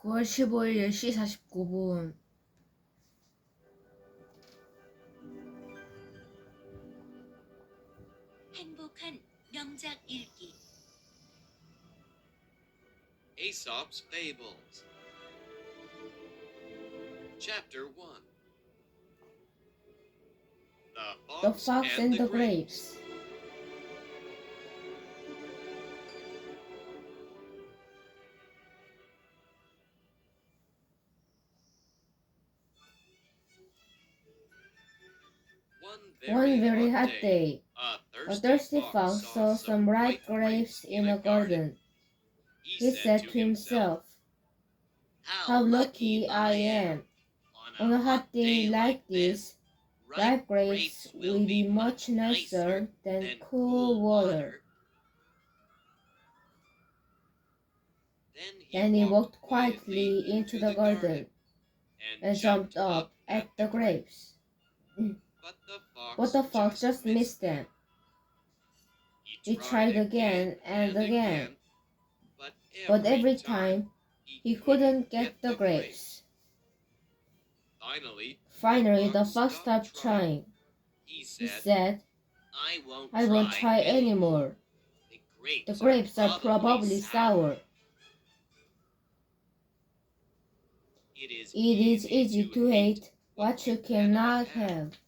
9월 15일 10시 49분. 행복한 명작 읽기. Aesop's Fables. Chapter 1. The Fox and the Grapes. One very hot day, a thirsty fox saw some ripe grapes in a garden. He said to himself, "How lucky I am! On a hot day like this, ripe grapes will be much nicer than cool water." Then he walked quietly into the garden and jumped up at the grapes. But the fox just missed them. He tried again and again, but every time he couldn't get the grapes. Finally, the fox stopped trying. He said, "I won't try anymore. The grapes are probably sour." It is easy to hate what you cannot have.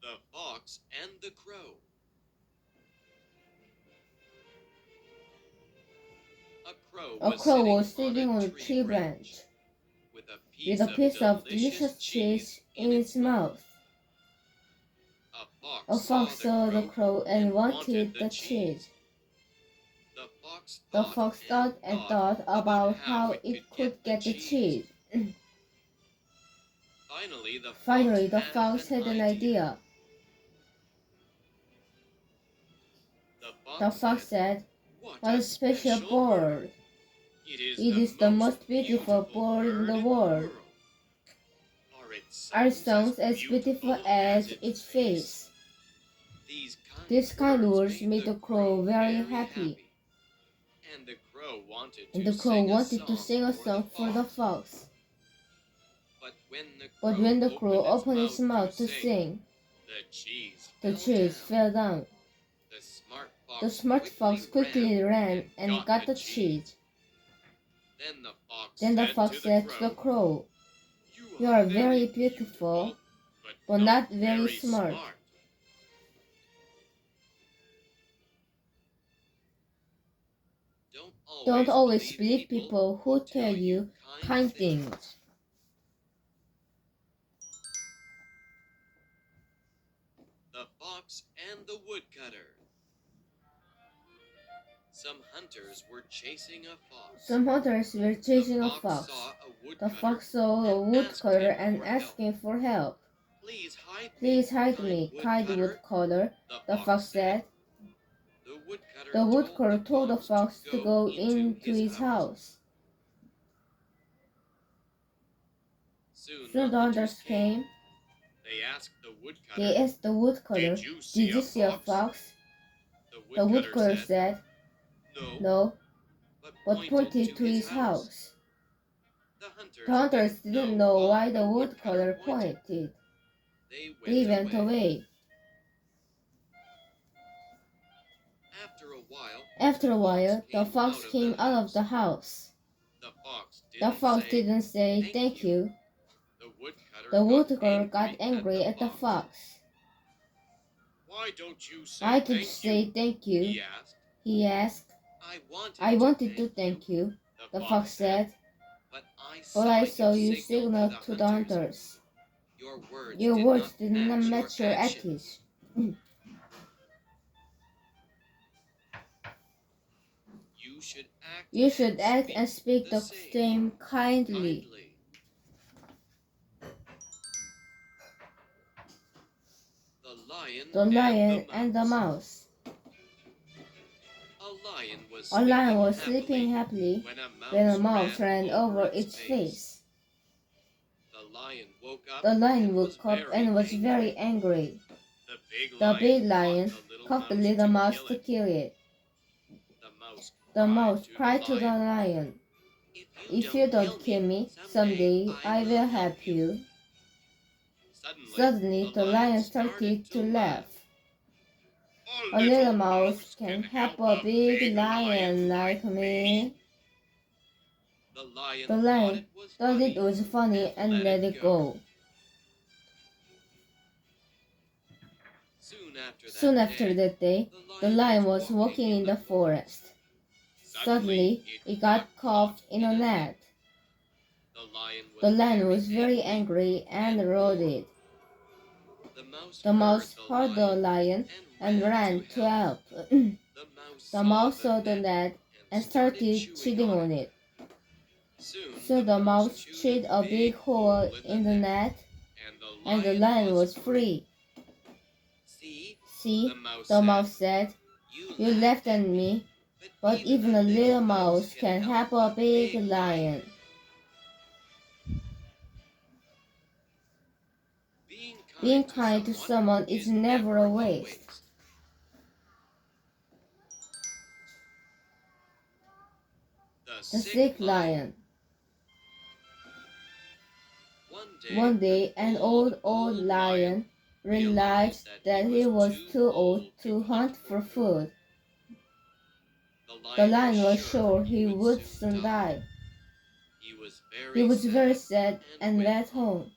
The Fox and the Crow. A crow was sitting on a tree branch with a piece of delicious cheese in its mouth. A fox saw the crow and wanted the cheese. The fox thought and thought about how it could get the cheese. Finally, the fox had an idea. The fox said, "What a special bird! It is the most beautiful bird in the world. Are its songs as beautiful as its face?" These kind words made the crow very happy, and the crow wanted to sing a song for the fox. But when the crow opened its mouth to sing, the cheese fell down. The smart fox quickly ran and got the cheese. Then the fox said to the crow, "You are very beautiful, but not very smart." Don't always believe people who tell you kind things. The Fox and the Woodcutter. Some hunters were chasing a fox. The fox saw a woodcutter and asked him for help. "Please hide me, kind woodcutter," the fox said. The woodcutter told the fox to go into his house. Soon the hunters came. They asked the woodcutter, "Did you see a fox?" The woodcutter said, "No," but pointed to his house. The hunters didn't know why the woodcutter pointed. They went away. After a while, the fox came out of the house. The fox didn't say thank you. The woodcutter got angry at the fox. "Why don't you say thank you?" he asked. "I wanted to thank you," the fox said, "but I saw you signal to the hunters. Your words did not match your actions." You should act and speak the same kindly. The Lion and the Mouse. A lion was sleeping happily when a mouse ran over its face. The lion woke up and was very angry. The big lion caught the little mouse to kill it. The mouse cried to the lion, "If you don't kill me, someday I will help you." Suddenly, the lion started to laugh. "A little mouse can help a big lion like me." The lion thought it was funny and let it go. Soon after that day, the lion was walking in the forest. Suddenly, it got caught in a net. The lion was very angry and roared. The mouse heard the lion and ran to help. The mouse saw the net and started cheating on it. So the mouse chewed a big hole in the net, and the lion was free. "See," the mouse said, "you laughed at me, but even a little mouse can help a big lion." Being kind to someone is never a waste. The sick lion. One day, an old lion realized that he was too old to hunt for food. The lion was sure he would soon die. He was very sad and went home.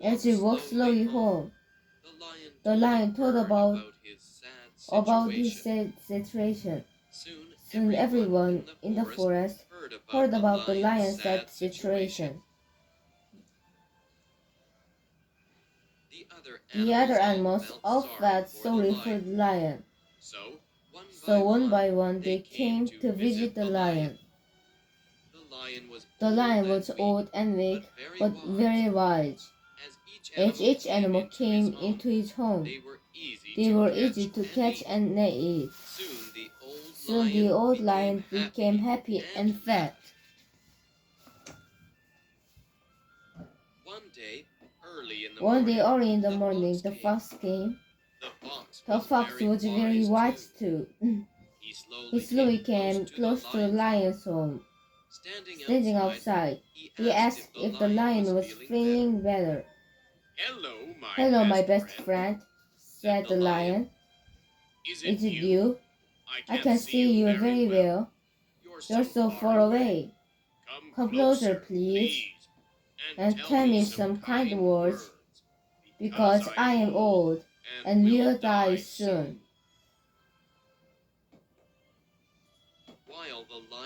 As he walked slowly home, the lion thought about his sad situation. Soon everyone in the forest heard about the lion's sad situation. The other animals all felt sorry for the lion. So one by one they came to visit the lion. The lion was old and weak, but very wise. As each animal came into his home, they were easy to catch and eat. Soon the old lion became happy and fat. One day early in the morning, the fox came. The fox was very wise too. He slowly came close to the lion's home. Standing outside, he asked if the lion was feeling better. "Hello, my best friend," said the lion. "Is it you? I can see you very well. You're so far away. Come closer, please, and tell me some kind words, because I am old and will die soon."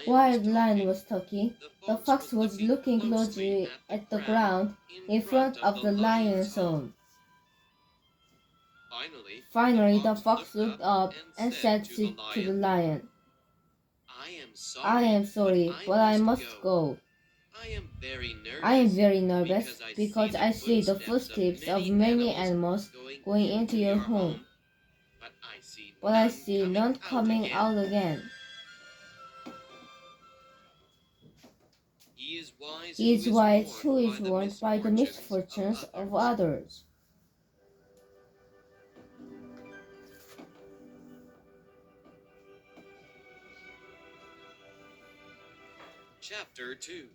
While the lion was talking, the fox was looking closely at the ground in front of the lion's home. Finally, the fox looked up and said to the lion, "I am sorry, but I must go. I am very nervous because I see the footsteps of many animals going into your home, but I see none coming out again." He is wise who is warned by the misfortunes of others. Chapter 2.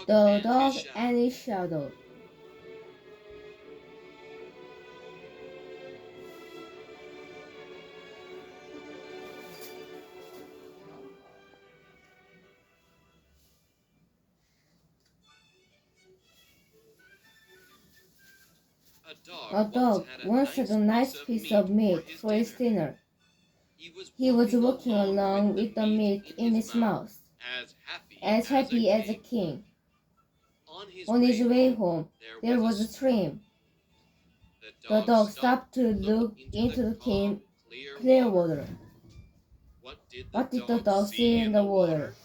The dog and his shadow. A dog once had a nice piece of meat for his dinner. He was walking along with the meat in his mouth, as happy as a king. On his way home, there was a stream. The dog stopped to look into the clear water. What did the dog see in the water?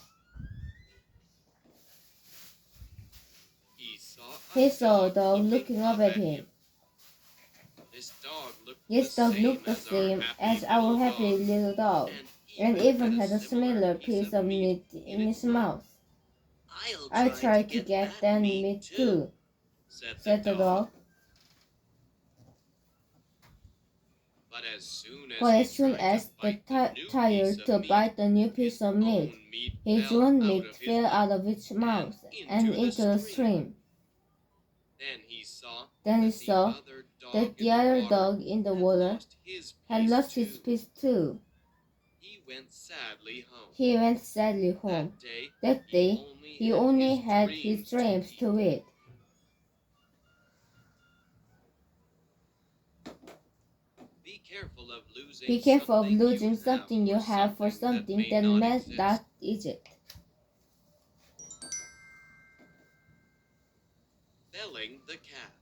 He saw a dog looking up at him. This dog looked the same as our happy little dog, and even had a similar piece of meat in his mouth. "I'll try to get that meat too," said the dog. But as soon as the tired to bite the new piece of meat, his own meat fell out of its mouth and into the stream. Then he saw that the other dog in the water had lost his piece too. He went sadly home. He went sadly home. That day, he only had his dreams to eat. Be careful of losing something you have for something that may not exist. Belling the cat.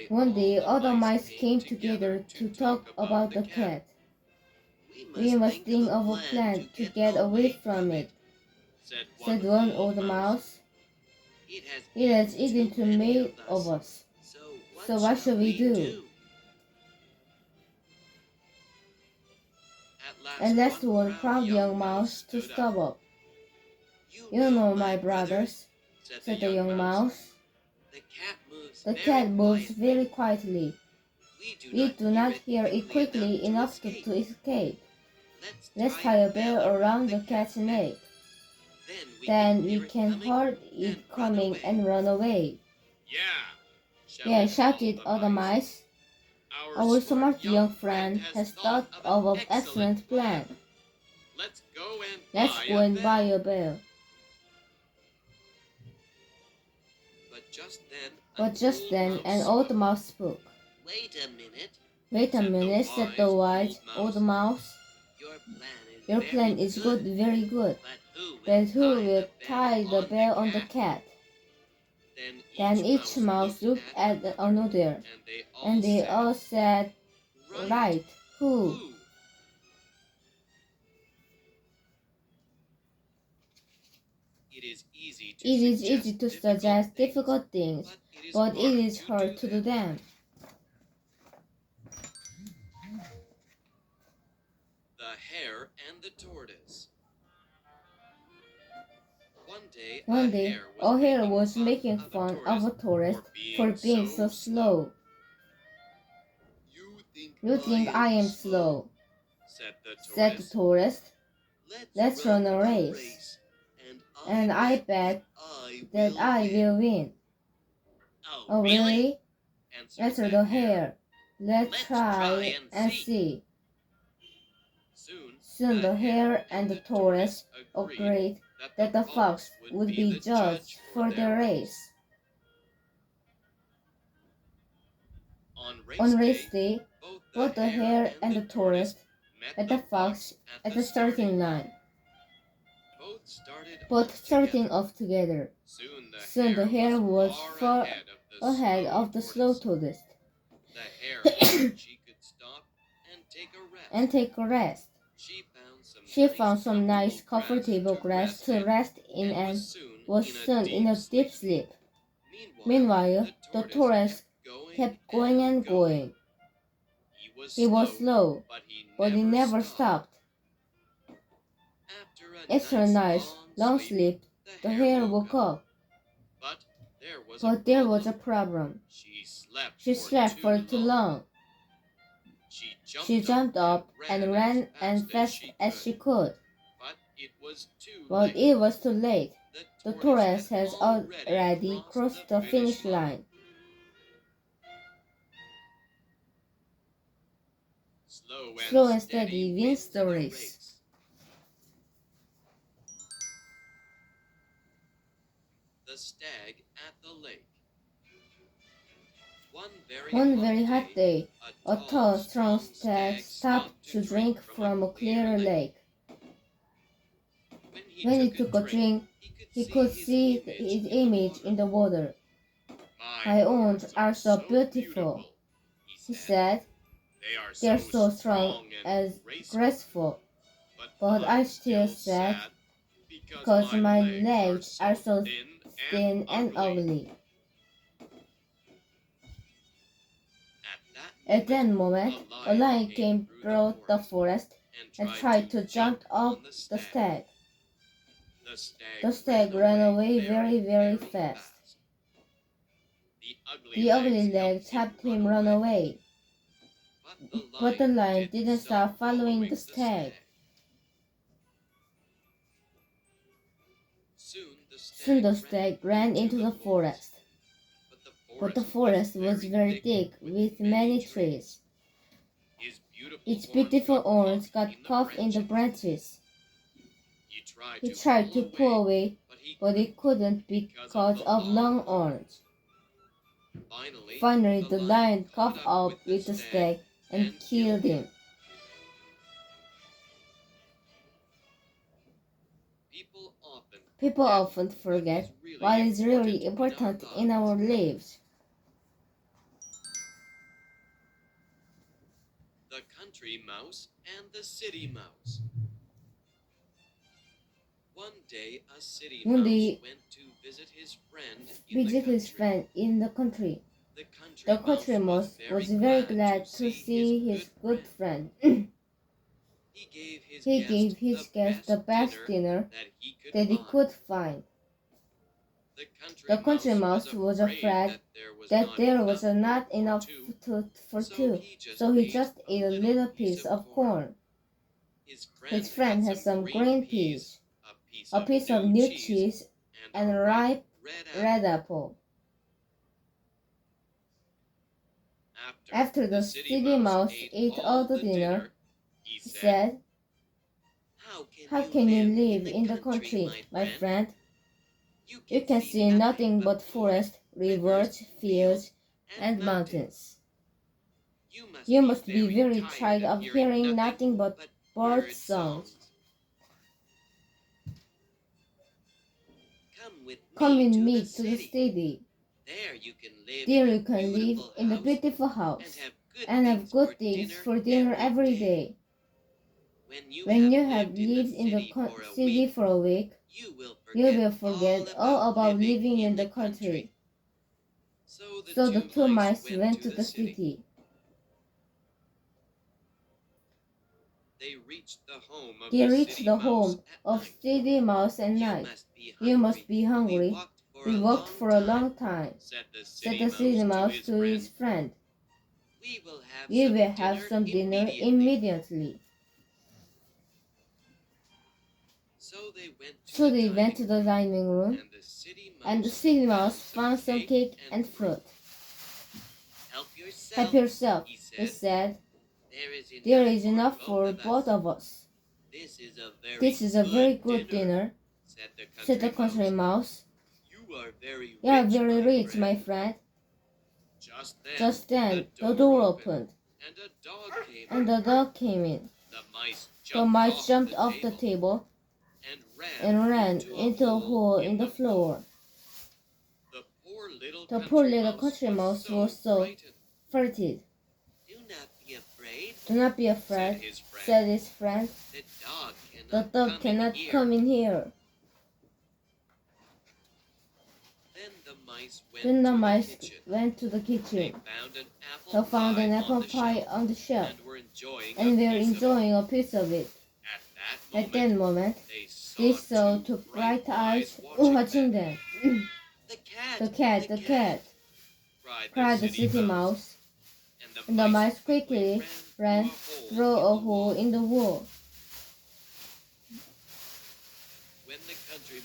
One day, all the mice came together to talk about the cat. We must think of a plan to get away from it, said one old mouse. It has eaten too many of us. So what should we do? At last one proud young mouse to stop up. You know, my brothers, said the young mouse. The cat moves very quietly. We do not hear it quickly enough to escape. Let's tie a bell around the cat's neck. Then we can hear it coming and run away. Yeah, shouted all the mice. Our smart young friend has thought of an excellent plan. Let's go and buy a bell. But just then an old mouse spoke. Wait a minute, said the wise old mouse. Your plan is good, very good. But who will tie the bell on the cat? Then each mouse looked at another, and they all said, right, who? It is easy to suggest difficult things, but it is hard to do them. The Hare and the Tortoise. One day, a hare was making fun of a tortoise for being so slow. You think I am slow, said the tortoise. Let's run a race, and I bet that I will win. Oh, really? Answered the hare. Let's try and see. Soon the hare and the tortoise agreed that the fox would be judged for the race. On race day, both the hare and the tortoise met the fox at the starting line. Both starting off together. Soon the hare was far ahead of the slow tortoise and take a rest. She found some nice comfortable grass to rest in and was soon in a deep sleep. Meanwhile, the tortoise kept going and going. He was slow, but he never stopped. After a nice, long sleep, the hare woke up. But there was a problem. She slept for too long. She jumped up and ran as fast as she could. But it was too late. The tortoise has already crossed the finish line. Slow and steady wins the race. The Stag at the Lake. One very hot day, a tall, strong stag stopped to drink from a clear lake. When he took a drink, he could see his image in the water. My owners are so beautiful, he said. They are so strong and graceful. But I'm still sad because my legs are so thin and ugly. At that moment, a lion came through the forest and tried to jump off the stag. The stag ran away very, very fast. The ugly legs helped him run away, but the lion didn't stop following the stag. Soon the stag ran into the forest, but the forest was very thick with many trees. Its beautiful horns got caught in the branches. He tried to pull away, but he couldn't because of long horns. Finally, the lion caught up with the stag and killed him. People often forget what is really important in our lives. The Country Mouse and the City Mouse. One day, a city One mouse day, went to visit his friend in the country. The The country mouse was very glad to see his good friend. He gave his guest the best dinner that he could find. The country mouse was afraid that there was not enough for two, so he just ate a little piece of corn. His friend had some green peas, a piece of new cheese, and a ripe red apple. After the city mouse ate all the dinner, he said, "How can you live in the country, my friend? You can see nothing but forest, rivers, fields, and mountains. You must be very tired of hearing nothing but bird songs. Come with me to the city. There you can live in a beautiful house and have good things for dinner every day. When you have lived in the city for a week, you will forget all about living in the country." So the two mice went to the city. They reached the home of City Mouse at night. "You must be hungry. We walked for a long time," said the City Mouse to his friend. "We will have some dinner immediately." So they went to the dining room, and the City Mouse found some cake and fruit. "Help yourself," he said. "There is enough for both of us." "This is a very good dinner," said the country mouse. "You are very rich, my friend." Just then, the door opened, and the dog came in. The mice jumped off the table and ran into a hole in the floor. The poor little country mouse was so frightened. "Do not be afraid," said his friend. "The dog cannot come in here." Then the mice went to the kitchen. They found an apple pie on the shelf and were enjoying a piece of it. At that moment, they saw two bright eyes watching them. The cat," cried the city mouse, and the mice quickly ran through a hole in the wall.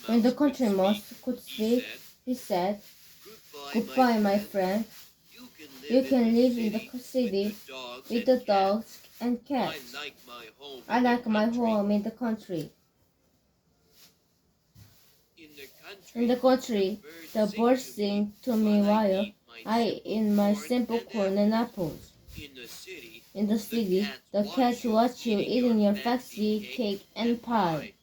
When the country mouse could speak, he said, "Goodbye, my friend. You can live in the city with the dogs and cats. I like my home in the country." In the country, the birds sing to me while I eat my simple corn and apples. In the city, the cats watch you eating your fancy cake and pie.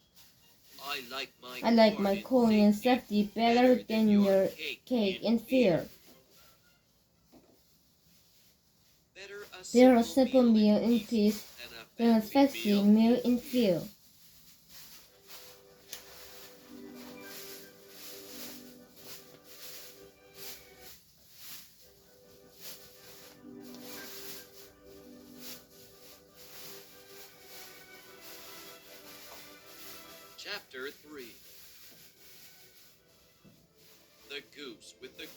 I like my corn and safety better than your cake and fear. Better a simple meal in peace than a fancy meal in fear. Chapter 3. The Goose with the